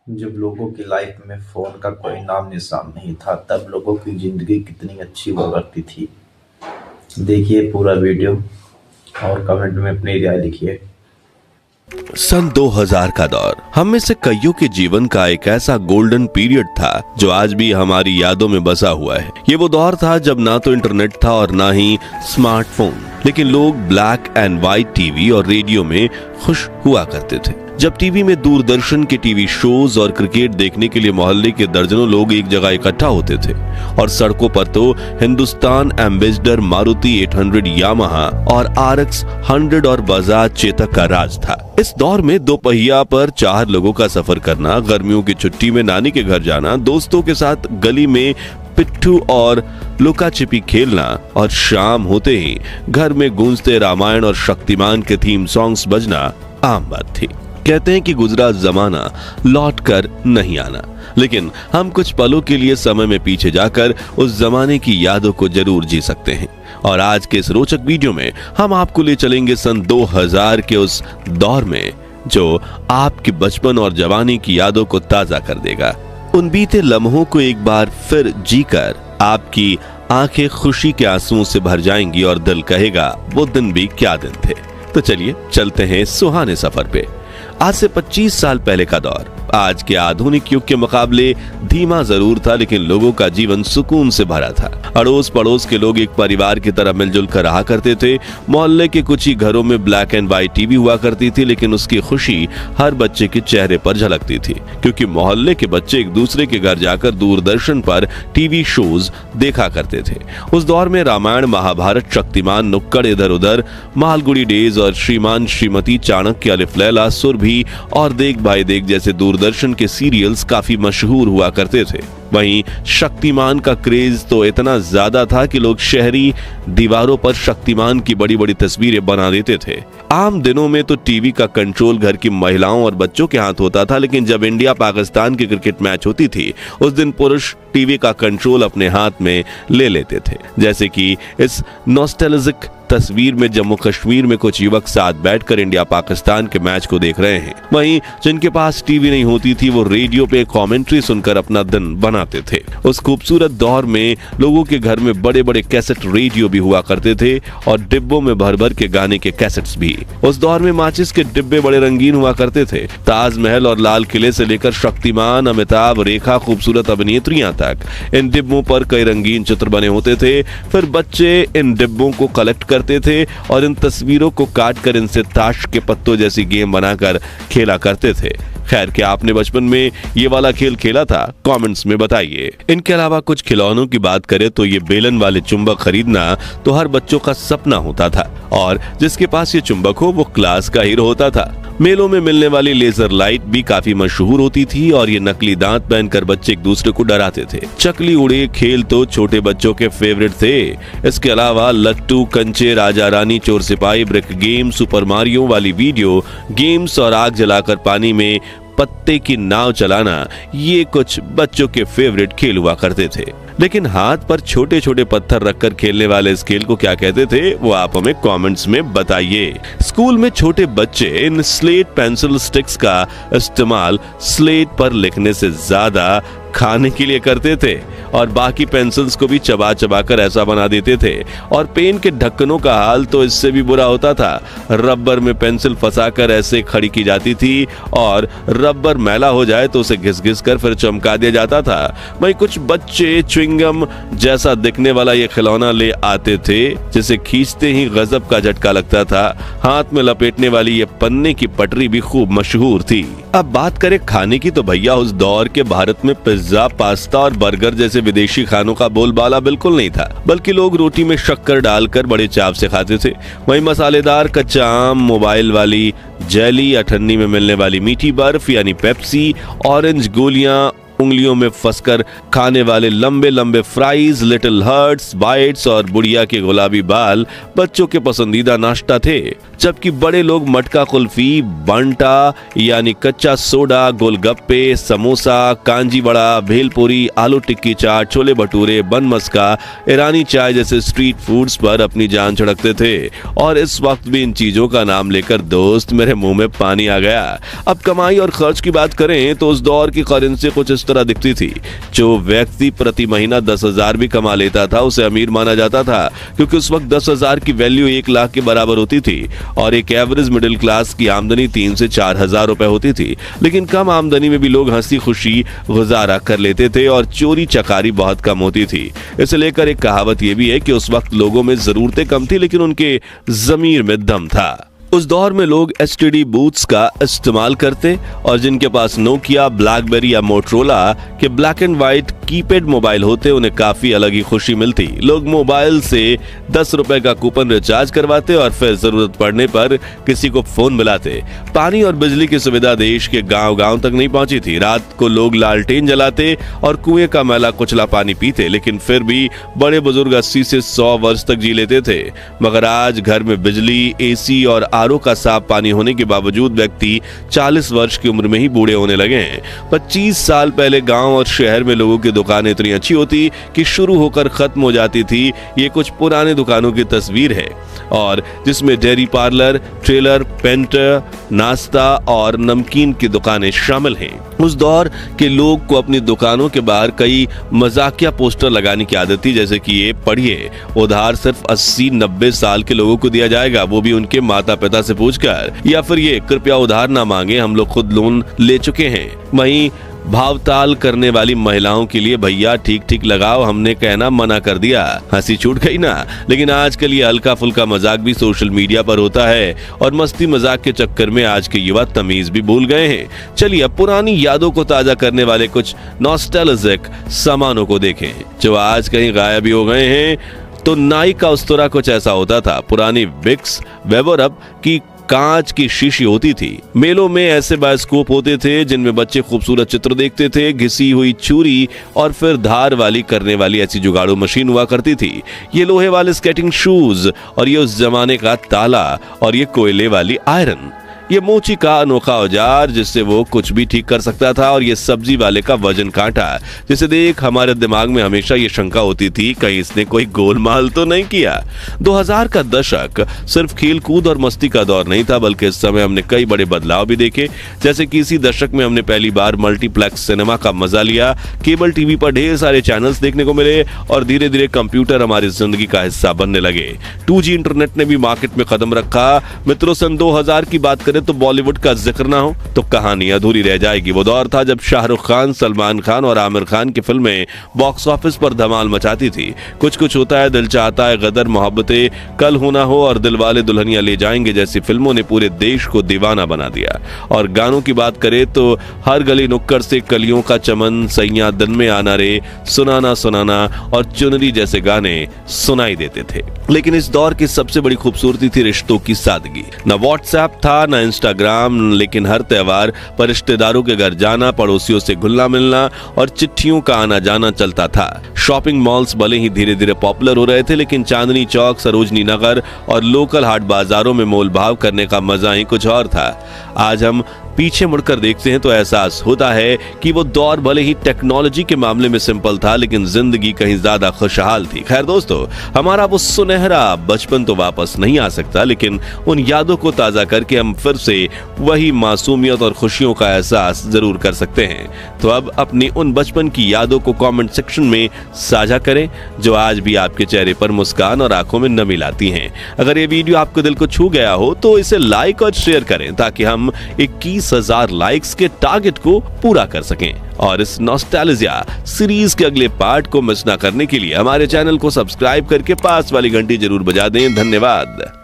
जब लोगों की लाइफ में फोन का कोई नाम निशान नहीं था, तब लोगों की जिंदगी कितनी अच्छी हुआ करती थी। देखिए पूरा वीडियो और कमेंट में अपनी राय लिखिए। सन 2000 का दौर हम में से कईयों के जीवन का एक ऐसा गोल्डन पीरियड था जो आज भी हमारी यादों में बसा हुआ है। ये वो दौर था जब ना तो इंटरनेट था और ना ही स्मार्टफोन, लेकिन लोग ब्लैक एंड व्हाइट टीवी और रेडियो में खुश हुआ करते थे। जब टीवी में दूरदर्शन के टीवी शोज और क्रिकेट देखने के लिए मोहल्ले के दर्जनों लोग एक जगह इकट्ठा होते थे और सड़कों पर तो हिंदुस्तान एम्बेसडर, मारुति 800, यामाहा और RX 100 और बजाज चेतक का राज था। इस दौर में दो पहिया पर 4 लोगों का सफर करना, गर्मियों की छुट्टी में नानी के घर जाना, दोस्तों के साथ गली में पिट्ठू और लुका छिपी खेलना और शाम होते ही घर में गूंजते रामायण और शक्तिमान के थीम सॉन्ग्स बजना आम बात थी। कहते हैं कि गुजरा जमाना लौट कर नहीं आना, लेकिन हम कुछ पलों के लिए समय में पीछे जाकर उस जमाने की यादों को जरूर जी सकते हैं। और आज के इस रोचक वीडियो में हम आपको ले चलेंगे सन 2000 के उस दौर में जो आपके बचपन और जवानी की यादों को ताजा कर देगा। उन बीते लम्हों को एक बार फिर जीकर आपकी आंखें खुशी के आंसुओं से भर जाएंगी और दिल कहेगा वो दिन भी क्या दिन थे। तो चलिए चलते हैं सुहाने सफर पे। आज से 25 साल पहले का दौर आज के आधुनिक युग के मुकाबले धीमा जरूर था, लेकिन लोगों का जीवन सुकून से भरा था। अड़ोस पड़ोस के लोग एक परिवार की तरह मिलजुल कर रहा करते थे। मोहल्ले के कुछ ही घरों में ब्लैक एंड व्हाइट टीवी हुआ करती थी, लेकिन उसकी खुशी हर बच्चे के चेहरे पर झलकती थी, क्योंकि मोहल्ले के बच्चे एक दूसरे के घर जाकर दूरदर्शन पर टीवी शोज देखा करते थे। उस दौर में रामायण, महाभारत, शक्तिमान, नुक्कड़ इधर उधर, मालगुड़ी डेज और श्रीमान श्रीमती, चाणक्य, अलिफ लैला, सुरभि और देख भाई देख जैसे दूरदर्शन के सीरियल्स काफी मशहूर हुआ करते थे। वहीं शक्तिमान का क्रेज तो इतना ज्यादा था कि लोग शहरी दीवारों पर शक्तिमान की बड़ी बड़ी तस्वीरें बना देते थे। आम दिनों में तो टीवी का कंट्रोल घर की महिलाओं और बच्चों के हाथ होता था, लेकिन जब इंडिया पाकिस्तान की क्रिकेट मैच होती थी उस दिन पुरुष टीवी का कंट्रोल अपने हाथ में ले लेते थे। जैसे कि इस नॉस्टैल्जिक तस्वीर में जम्मू कश्मीर में कुछ युवक साथ बैठकर इंडिया पाकिस्तान के मैच को देख रहे हैं। वहीं जिनके पास टीवी नहीं होती थी वो रेडियो पे कमेंट्री सुनकर अपना दिन बनाते थे। उस खूबसूरत दौर में लोगों के घर में बड़े बड़े कैसेट रेडियो भी हुआ करते थे और डिब्बों में भर भर के गाने के कैसेट्स भी। उस दौर में माचिस के डिब्बे बड़े रंगीन हुआ करते थे। ताजमहल और लाल किले से लेकर शक्तिमान, अमिताभ, रेखा, खूबसूरत अभिनेत्रियां तक इन डिब्बों पर कई रंगीन चित्र बने होते थे। फिर बच्चे इन डिब्बों को कलेक्ट करते थे और इन तस्वीरों को काटकर इनसे ताश के पत्तों जैसी गेम बनाकर खेला करते थे। खैर, क्या आपने बचपन में ये वाला खेल खेला था? कमेंट्स में बताइए। इनके अलावा कुछ खिलौनों की बात करें तो ये बेलन वाले चुंबक खरीदना तो हर बच्चों का सपना होता था और जिसके पास ये चुंबक हो वो क्लास का हीरो होता था। मेलों में मिलने वाली लेजर लाइट भी काफी मशहूर होती थी और ये नकली दांत पहनकर बच्चे एक दूसरे को डराते थे। चकली उड़े खेल तो छोटे बच्चों के फेवरेट थे। इसके अलावा लट्टू, कंचे, राजा रानी, चोर सिपाही, ब्रिक गेम, सुपर मारियो वाली वीडियो गेम्स और आग जलाकर पानी में पत्ते की नाव चलाना, ये कुछ बच्चों के फेवरेट खेल हुआ करते थे। लेकिन हाथ पर छोटे छोटे पत्थर रखकर खेलने वाले इस खेल को क्या कहते थे वो आप हमें कमेंट्स में बताइए। स्कूल में छोटे बच्चे इन स्लेट पेंसिल स्टिक्स का इस्तेमाल स्लेट पर लिखने से ज्यादा खाने के लिए करते थे और बाकी पेंसिल्स को भी चबा चबा कर ऐसा बना देते थे। और पेन के ढक्कनों का हाल तो इससे भी बुरा होता था। रबर में पेंसिल फंसाकर ऐसे खड़ी की जाती थी और रबर मैला हो जाए तो उसे घिस घिस कर फिर चमका दिया जाता था। वहीं कुछ बच्चे च्युइंगम जैसा दिखने वाला ये खिलौना ले आते थे जिसे खींचते ही गजब का झटका लगता था। हाथ में लपेटने वाली ये पन्ने की पटरी भी खूब मशहूर थी। अब बात करें खाने की तो भैया उस दौर के भारत में पिज्जा, पास्ता और बर्गर जैसे विदेशी खानों का बोलबाला बिल्कुल नहीं था, बल्कि लोग रोटी में शक्कर डालकर बड़े चाव से खाते थे। वहीं मसालेदार कच्चा आम, मोबाइल वाली जेली, अठन्नी में मिलने वाली मीठी बर्फ यानी पेप्सी, ऑरेंज गोलियां उंगलियों में फंसकर खाने वाले लंबे लंबे फ्राइज, लिटिल हर्ट्स, बाइट्स और बुढ़िया के गुलाबी बाल बच्चों के पसंदीदा नाश्ता थे, जबकि बड़े लोग मटका कुल्फी, बंटा यानी कच्चा सोडा, गोलगप्पे, समोसा, कांजी बड़ा, भेलपुरी, आलू टिक्की चाट, छोले भटूरे, बन मस्का, ईरानी चाय जैसे स्ट्रीट फूड्स पर अपनी जान छिड़कते थे। और इस वक्त भी इन चीजों का नाम लेकर दोस्त मेरे मुंह में पानी आ गया। अब कमाई और खर्च की बात करें तो उस दौर की करेंसी कुछ इस तरह दिखती थी। जो व्यक्ति प्रति महीना 10,000 भी कमा लेता था उसे अमीर माना जाता था, क्योंकि उस वक्त 10,000 की वैल्यू 1 लाख के बराबर होती थी और एक एवरेज मिडिल क्लास की आमदनी 3 से 4 हजार रुपए होती थी। लेकिन कम आमदनी में भी लोग हंसी खुशी गुजारा कर लेते थे और चोरी चकारी बहुत कम होती थी। इसे लेकर एक कहावत यह भी है कि उस वक्त लोगों में जरूरतें कम थी लेकिन उनके ज़मीर में दम था। उस दौर में लोग एसटीडी बूथ्स का इस्तेमाल करते और जिनके पास नोकिया, ब्लैकबेरी या मोटरोला के black and white keypad mobile होते उन्हें काफी अलग ही खुशी मिलती। लोग मोबाइल से 10 रुपए का कूपन रिचार्ज करवाते और फिर जरूरत पड़ने पर किसी को फोन मिलाते। पानी और बिजली की सुविधा देश के गांव-गांव तक नहीं पहुंची थी। रात को लोग लालटेन जलाते और कुएं का मैला कुचला पानी पीते, लेकिन फिर भी बड़े बुजुर्ग 80 से 100 वर्ष तक जी लेते थे। मगर आज घर में बिजली, एसी और आरओ का साफ पानी होने के बावजूद व्यक्ति 40 वर्ष की उम्र में ही बूढ़े होने लगे हैं। 25 साल पहले गांव और शहर में लोगों की दुकानें इतनी अच्छी होती कि शुरू होकर खत्म हो जाती थी। ये कुछ पुराने दुकानों की तस्वीर है और जिसमें डेयरी पार्लर, ट्रेलर, पेंटर, नाश्ता और नमकीन की दुकानें शामिल हैं। उस दौर के लोग को अपनी दुकानों के बाहर कई मजाकिया पोस्टर लगाने की आदत थी, जैसे कि ये पढ़िए, उधार सिर्फ 80-90 साल के लोगों को दिया जाएगा, वो भी उनके माता पिता से पूछकर, या फिर ये कृपया उधार ना मांगे, हम लोग खुद लोन ले चुके हैं। वहीं भावताल करने वाली महिलाओं के लिए, भैया ठीक ठीक लगाओ, हमने कहना मना कर दिया। हंसी छूट गई ना। लेकिन आजकल ये हल्का फुल्का मजाक भी सोशल मीडिया पर होता है और मस्ती मजाक के चक्कर में आज के युवा तमीज भी भूल गए हैं। चलिए अब पुरानी यादों को ताजा करने वाले कुछ नॉस्टैल्जिक सामानों को देखें जो आज कहीं गायब ही हो गए हैं। तो नाई का उस्तरा कुछ ऐसा होता था। पुरानी विक्स, वेबरअप की कांच की शीशी होती थी। मेलों में ऐसे बायोस्कोप होते थे जिनमें बच्चे खूबसूरत चित्र देखते थे। घिसी हुई छुरी और फिर धार वाली करने वाली ऐसी जुगाड़ू मशीन हुआ करती थी। ये लोहे वाले स्केटिंग शूज और ये उस जमाने का ताला और ये कोयले वाली आयरन। ये मोची का अनोखा औजार जिससे वो कुछ भी ठीक कर सकता था और ये सब्जी वाले का वजन कांटा जिसे देख हमारे दिमाग में हमेशा ये शंका होती थी कहीं इसने कोई गोलमाल तो नहीं किया। 2000 का दशक सिर्फ खेल कूद और मस्ती का दौर नहीं था, बल्कि इस समय हमने कई बड़े बदलाव भी देखे। जैसे कि इसी दशक में हमने पहली बार मल्टीप्लेक्स सिनेमा का मजा लिया। केबल टीवी पर ढेर सारे चैनल्स देखने को मिले और धीरे धीरे कंप्यूटर हमारी जिंदगी का हिस्सा बनने लगे। 2G इंटरनेट ने भी मार्केट में कदम रखा। मित्रों, सन 2000 की बात करें तो बॉलीवुड का जिक्र ना हो तो कहानी अधूरी रह जाएगी। वो दौर था जब शाहरुख खान, सलमान खान और आमिर खान की फिल्में बॉक्स ऑफिस पर धमाल मचाती थी। कुछ कुछ होता है, दिल चाहता है, गदर, मोहब्बतें, कल हो ना हो और दिलवाले दुल्हनिया ले जाएंगे जैसी फिल्मों ने पूरे देश को दीवाना बना दिया। और गानों की बात करें तो हर गली नुक्कड़ से कलियों का चमन, सैया दिन में आना रे, सुनाना सुनाना और चुनरी जैसे गाने सुनाई देते थे। लेकिन इस दौर की सबसे बड़ी खूबसूरती थी रिश्तों की सादगी। न व्हाट्सएप था, न इंस्टाग्राम, लेकिन हर त्योहार पर रिश्तेदारों के घर जाना, पड़ोसियों से घुलना मिलना और चिट्ठियों का आना जाना चलता था। शॉपिंग मॉल्स भले ही धीरे धीरे पॉपुलर हो रहे थे, लेकिन चांदनी चौक, सरोजनी नगर और लोकल हाट बाजारों में मोल भाव करने का मजा ही कुछ और था। आज हम पीछे मुड़कर देखते हैं तो एहसास होता है कि वो दौर भले ही टेक्नोलॉजी के मामले में सिंपल था, लेकिन जिंदगी कहीं ज्यादा खुशहाल थी। खैर दोस्तों, हमारा वो सुनहरा बचपन तो वापस नहीं आ सकता, लेकिन उन यादों को ताजा करके हम फिर से वही मासूमियत और खुशियों का एहसास जरूर कर सकते हैं। तो अब अपनी उन बचपन की यादों को कमेंट सेक्शन में साझा करें जो आज भी आपके चेहरे पर मुस्कान और आंखों में नमी लाती हैं। अगर ये वीडियो आपको दिल को छू गया हो तो इसे लाइक और शेयर करें ताकि हम 21,000 लाइक्स के टारगेट को पूरा कर सकें। और इस नॉस्टैल्जिया सीरीज के अगले पार्ट को मिस ना करने के लिए हमारे चैनल को सब्सक्राइब करके पास वाली घंटी जरूर बजा दें। धन्यवाद।